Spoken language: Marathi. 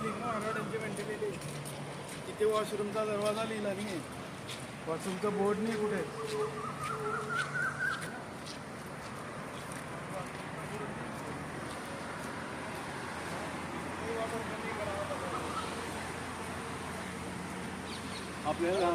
लिहिली ना मारवाड्यांची मेंटॅलिटी. इथे वॉशरूमचा दरवाजा लिहिला नाही, वॉशरूमचा बोर्ड नाही कुठे. आपल्याला